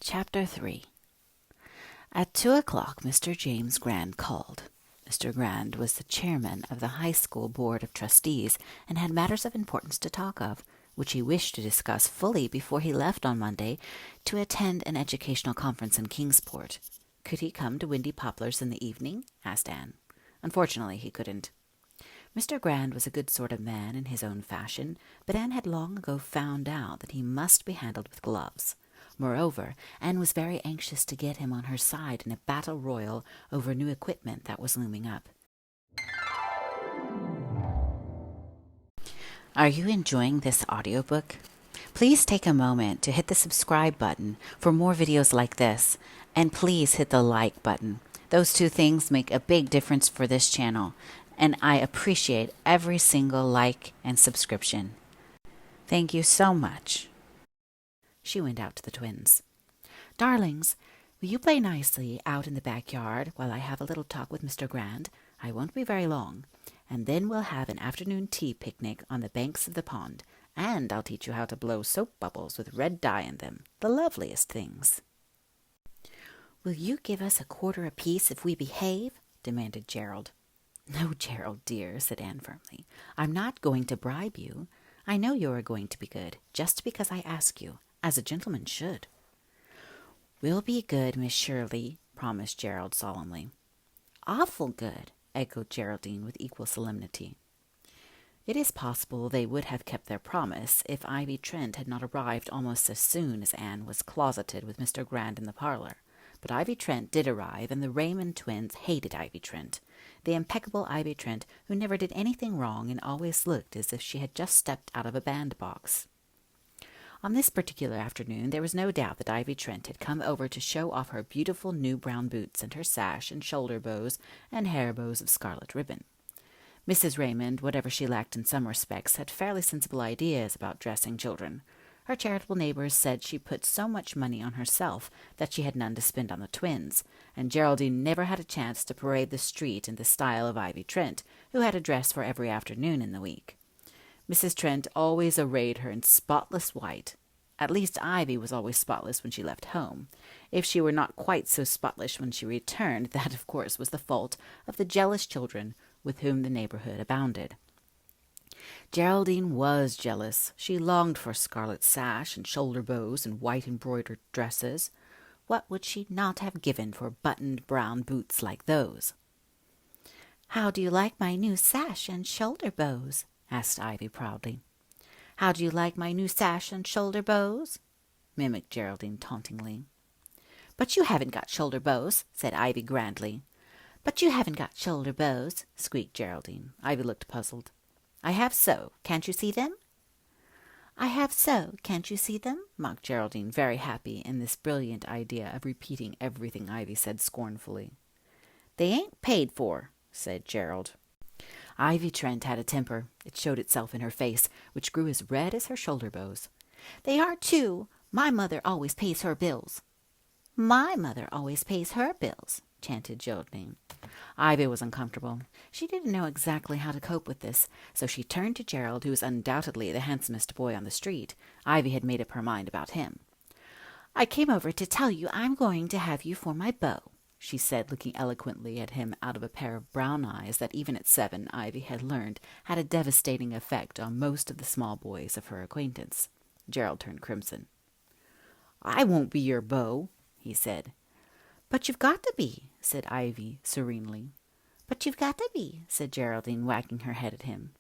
Chapter 3. At 2 o'clock, Mr. James Grand called. Mr. Grand was the chairman of the high school board of trustees and had matters of importance to talk of, which he wished to discuss fully before he left on Monday to attend an educational conference in Kingsport. Could he come to Windy Poplars in the evening? Asked Anne. Unfortunately, he couldn't. Mr. Grand was a good sort of man in his own fashion, but Anne had long ago found out that he must be handled with gloves. Moreover, Anne was very anxious to get him on her side in a battle royal over new equipment that was looming up. Are you enjoying this audiobook? Please take a moment to hit the subscribe button for more videos like this, and please hit the like button. Those two things make a big difference for this channel, and I appreciate every single like and subscription. Thank you so much. She went out to the twins. Darlings, will you play nicely out in the backyard while I have a little talk with Mr. Grand? I won't be very long. And then we'll have an afternoon tea picnic on the banks of the pond, and I'll teach you how to blow soap bubbles with red dye in them, the loveliest things. Will you give us a quarter apiece if we behave? Demanded Gerald. No, Gerald, dear, said Anne firmly. I'm not going to bribe you. I know you are going to be good, just because I ask you, as a gentleman should. We'll be good, Miss Shirley, promised Gerald solemnly. Awful good, echoed Geraldine with equal solemnity. It is possible they would have kept their promise if Ivy Trent had not arrived almost as soon as Anne was closeted with Mr. Grand in the parlor. But Ivy Trent did arrive, and the Raymond twins hated Ivy Trent, the impeccable Ivy Trent who never did anything wrong and always looked as if she had just stepped out of a bandbox. On this particular afternoon there was no doubt that Ivy Trent had come over to show off her beautiful new brown boots and her sash and shoulder bows and hair bows of scarlet ribbon. Mrs. Raymond, whatever she lacked in some respects, had fairly sensible ideas about dressing children. Her charitable neighbors said she put so much money on herself that she had none to spend on the twins, and Geraldine never had a chance to parade the street in the style of Ivy Trent, who had a dress for every afternoon in the week. Mrs. Trent always arrayed her in spotless white. At least Ivy was always spotless when she left home. If she were not quite so spotless when she returned, that, of course, was the fault of the jealous children with whom the neighborhood abounded. Geraldine was jealous. She longed for scarlet sash and shoulder bows and white embroidered dresses. What would she not have given for buttoned brown boots like those? How do you like my new sash and shoulder bows? Asked Ivy proudly. How do you like my new sash and shoulder bows? Mimicked Geraldine tauntingly. But you haven't got shoulder bows, said Ivy grandly. But you haven't got shoulder bows, squeaked Geraldine. Ivy looked puzzled. I have so. Can't you see them? I have so. Can't you see them? Mocked Geraldine, very happy in this brilliant idea of repeating everything Ivy said scornfully. They ain't paid for, said Gerald. Ivy Trent had a temper. It showed itself in her face, which grew as red as her shoulder bows. They are, too. My mother always pays her bills. My mother always pays her bills, chanted Geraldine. Ivy was uncomfortable. She didn't know exactly how to cope with this, so she turned to Gerald, who was undoubtedly the handsomest boy on the street. Ivy had made up her mind about him. I came over to tell you I'm going to have you for my beau, she said, looking eloquently at him out of a pair of brown eyes that even at 7 Ivy had learned had a devastating effect on most of the small boys of her acquaintance. Gerald turned crimson. I won't be your beau, he said. But you've got to be, said Ivy serenely. But you've got to be, said Geraldine, wagging her head at him.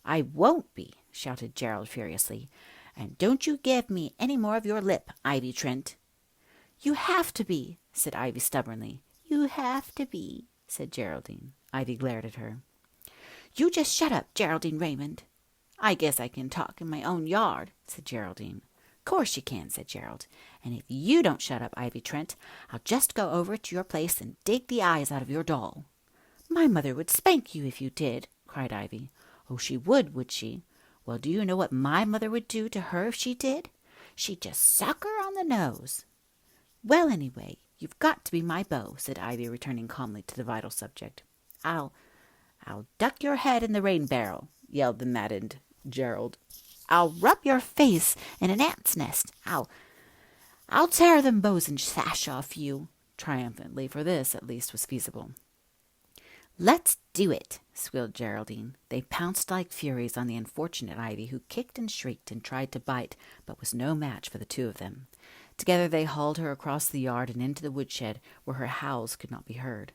I won't be, shouted Gerald furiously. And don't you give me any more of your lip, Ivy Trent. You have to be, said Ivy stubbornly. You have to be, said Geraldine. Ivy glared at her. You just shut up, Geraldine Raymond. I guess I can talk in my own yard, said Geraldine. Course you can, said Gerald. And if you don't shut up, Ivy Trent, I'll just go over to your place and dig the eyes out of your doll. My mother would spank you if you did, cried Ivy. Oh, she would she? Well, do you know what my mother would do to her if she did? She'd just suck her on the nose. Well, anyway, you've got to be my beau, said Ivy, returning calmly to the vital subject. I'll duck your head in the rain barrel, yelled the maddened Gerald. I'll rub your face in an ant's nest. I'll tear them bows and sash off you, triumphantly, for this, at least, was feasible. Let's do it, squealed Geraldine. They pounced like furies on the unfortunate Ivy, who kicked and shrieked and tried to bite, but was no match for the two of them. Together they hauled her across the yard and into the woodshed, where her howls could not be heard.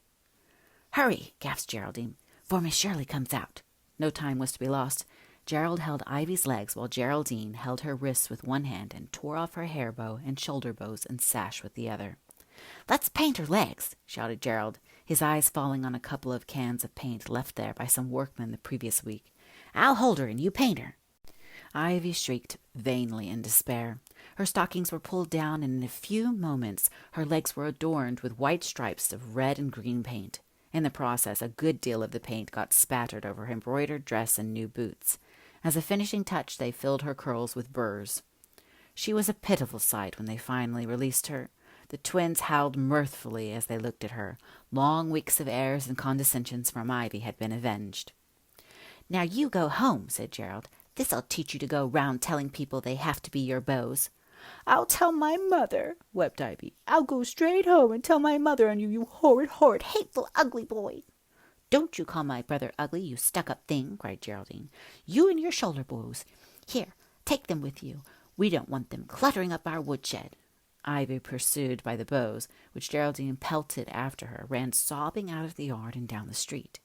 Hurry, gasped Geraldine, for Miss Shirley comes out. No time was to be lost. Gerald held Ivy's legs while Geraldine held her wrists with one hand and tore off her hair bow and shoulder bows and sash with the other. Let's paint her legs, shouted Gerald, his eyes falling on a couple of cans of paint left there by some workmen the previous week. I'll hold her and you paint her. Ivy shrieked vainly in despair. Her stockings were pulled down, and in a few moments her legs were adorned with white stripes of red and green paint. In the process, a good deal of the paint got spattered over her embroidered dress and new boots. As a finishing touch, they filled her curls with burrs. She was a pitiful sight when they finally released her. The twins howled mirthfully as they looked at her. Long weeks of airs and condescensions from Ivy had been avenged. Now you go home, said Gerald. This'll teach you to go round telling people they have to be your beaux. I'll tell my mother, wept Ivy. I'll go straight home and tell my mother on you, you horrid, horrid, hateful, ugly boy. Don't you call my brother ugly, you stuck-up thing, cried Geraldine. You and your shoulder bows. Here, take them with you. We don't want them cluttering up our woodshed. Ivy, pursued by the beaux, which Geraldine pelted after her, ran sobbing out of the yard and down the street.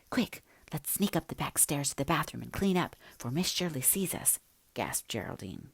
Quick, let's sneak up the back stairs to the bathroom and clean up, for Miss Shirley sees us, gasped Geraldine.